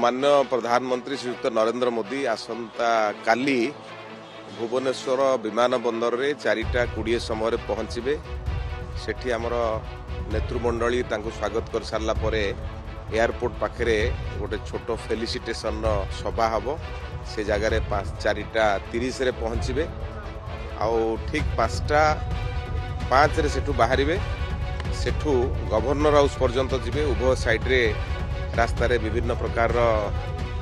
माननीय प्रधानमंत्री श्रीयुक्त नरेंद्र मोदी आसंता काली भुवनेश्वर विमान बंदर रे 4:20 समय पहुंचे। सेठी आमर नेतृमंडली स्वागत कर सारा पर एयरपोर्ट पाखे गोटे छोट फेलिसिटेशन सभा हम से जगार 4:30 रे पहुंचे। आउ ठीक 5:05 सेठू बाहर सेठू गवर्नर हाउस पर्यंत जीवे। उभय साइड्रे रास्तार विभिन्न प्रकार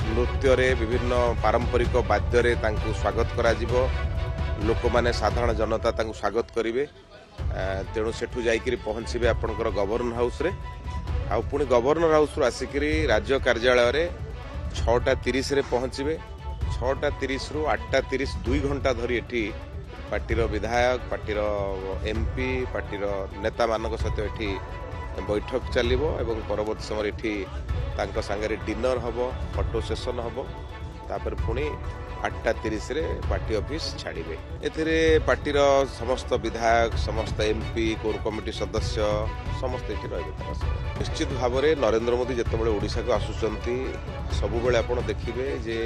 नृत्य विभिन्न पारंपरिक वाद्य स्वागत करा लोक माने साधारण जनता स्वागत करेंगे। तेणु सेठू जाइकरी पहुँचे आपणकर गवर्नर हाउस रे। आ पुणी गवर्नर हाउस रु आसिक राज्य कार्यालय रे 6:30 रे पहुँचे। 6:30 रु 8:30 2 घंटा धरी एठी पार्टीर विधायक पार्टीर एमपी पार्टीर नेता मान सहित एठी बैठक चलिबो एवं परवर्ती समय एठी तांको संगे डिनर हबो, फोटो सेशन हबो। तापर पुणी 8:30 रे पार्टी ऑफिस छाड़िबे। एथिरे पार्टीर समस्त विधायक समस्त एमपी कोर कमिटी सदस्य समस्त एठी रहबे। निश्चित भाव में नरेंद्र मोदी जितेबाला ओडिशा को आसुचंती सबु बेले आपण देखिबे जे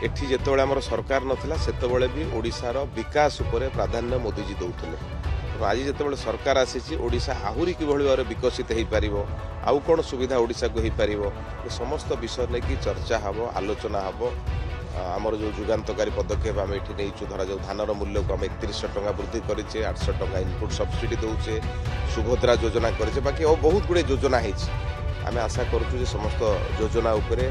एठी जितेबाला हमर सरकार नथिला सेतेबाला भी ओडिशार विकास उपरे प्राधान्य मोदीजी दउथिले। आज जितेबाला सरकार आसीची ओडिशा आहुरी किभଳି भाବରେ विकसित हो पार आउ कौन सुविधा ओडिशा को हो पार समस्त विषय नहीं चर्चा हम आलोचना हम। आमर जो जुगान्तकारी पदक्षेप आम ये नहीं धरा जो धानर मूल्य को आम 3100 टंका वृद्धि करे 800 टंका इनपुट सब्सिडी दौचे सुभद्रा योजना करे बाकी और बहुत गुड़े योजना आम आशा करूँ समस्त योजना उपरे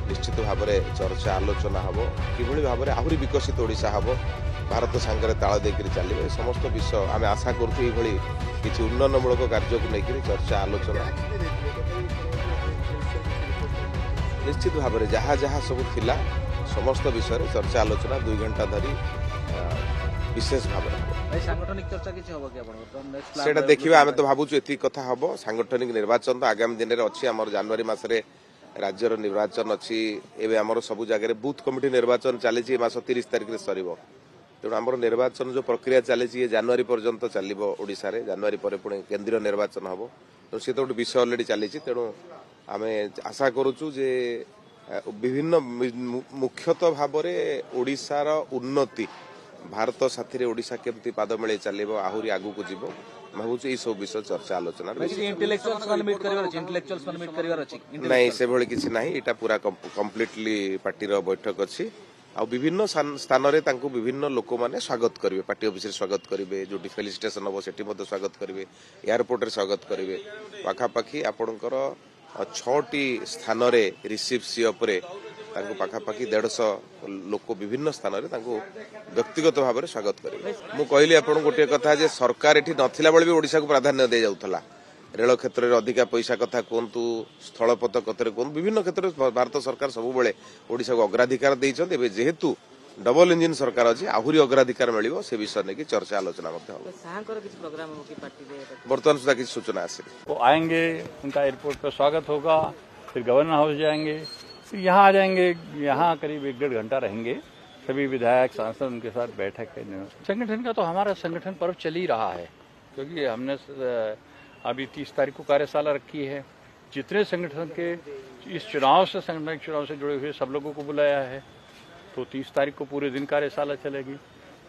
निश्चित भाव में चर्चा आलोचना हम किभଳି भाव में आहुरी विकसित ओडिशा हम भारत सांगे ताल देकर चलिए समस्त विषय आम आशा करूँ किसी उन्नयनमूलक कार्य को लेकर चर्चा आलोचना निश्चित भाव में जहाँ जहाँ सब थिला समस्त विषय चर्चा आलोचना 2 घंटा धरी विशेष भाव सांगठनिक चर्चा किसी हम कि देखा आम तो भावुँ ये कथा हम सांगठनिक निर्वाचन तो आगामी दिन में अच्छी आम जनवरी मसरे राज्यर निर्वाचन अच्छी एवं आमर सब जगह बूथ कमिटी निर्वाचन चली मास 30 तारिख में सर तेणु आम निर्वाचन जो प्रक्रिया चली जनवरी पर्यंत चलो ओडिशा रे जनवरी पर पुणी केंद्रीय निर्वाचन हम तो सी तो गोटे विषय अलरेडी चली तेणु आम आशा करूँ जे विभिन्न मुख्यतः भाव में ओडिशार उन्नति भारत साथी रे ओडिशा केमती पाद मिले चलो आहुरी आगू को जीव भावुँ ये सब विषय चर्चा आलोचना नहीं से भली किसी ना यहाँ पूरा कम्प्लीटली पार्टीर बैठक अच्छी आ विभिन्न स्थान रे तांको विभिन्न लोक माने स्वागत करेंगे पार्टी ऑफिस स्वागत करेंगे जो फेलिसिटेशन हम सेठी स्वागत करेंगे एयरपोर्ट रे स्वागत करेंगे पाखापाखि आपणकर 6टी स्थान रे रिसीव सी उपरे पाखापाखि 150 लोक विभिन्न स्थान रे व्यक्तिगत भाव में स्वागत करेंगे। मु कहली आपन गोटे कथा जे सरकार एठी नथिला बेले भी ओडिशा को प्राधान्य दे जाउथला। रेल क्षेत्र में अधिका पैसा कथा कहतु स्थलपथ कथा कहतु विभिन्न क्षेत्र में भारत सरकार सब बेले ओडिशा को अग्राधिकार देइछन्ते। जेहेतु डबल इंजिन सरकार अच्छी आहुरी अग्राधिकार मिलिबो से विषय नहीं चर्चा आलोचना बर्तमान सुधा किसी सूचना आसे वो आएंगे उनका एयरपोर्ट पर स्वागत होगा फिर गवर्नर हाउस जाएंगे फिर यहाँ आ जाएंगे। यहाँ करीब 1-1.5 घंटा रहेंगे सभी विधायक सांसद उनके साथ बैठक है। संगठन का तो हमारा संगठन पर्व चल ही रहा है क्योंकि हमने अभी 30 तारीख को कार्यशाला रखी है। जितने संगठन के इस चुनाव से संगठन चुनाव से जुड़े हुए सब लोगों को बुलाया है तो 30 तारीख को पूरे दिन कार्यशाला चलेगी।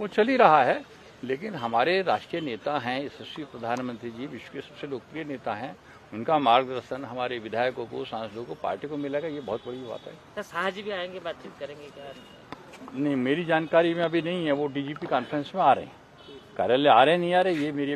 वो चल ही रहा है लेकिन हमारे राष्ट्रीय नेता हैं यशस्वी प्रधानमंत्री जी विश्व के सबसे लोकप्रिय नेता हैं। उनका मार्गदर्शन हमारे विधायकों को सांसदों को पार्टी को मिलेगा ये बहुत बड़ी बात है। शाह जी भी आएंगे बातचीत करेंगे क्या? नहीं मेरी जानकारी में अभी नहीं है। वो डीजीपी कॉन्फ्रेंस में आ रहे हैं कार्यालय आ रहे नहीं आ रहे ये मेरी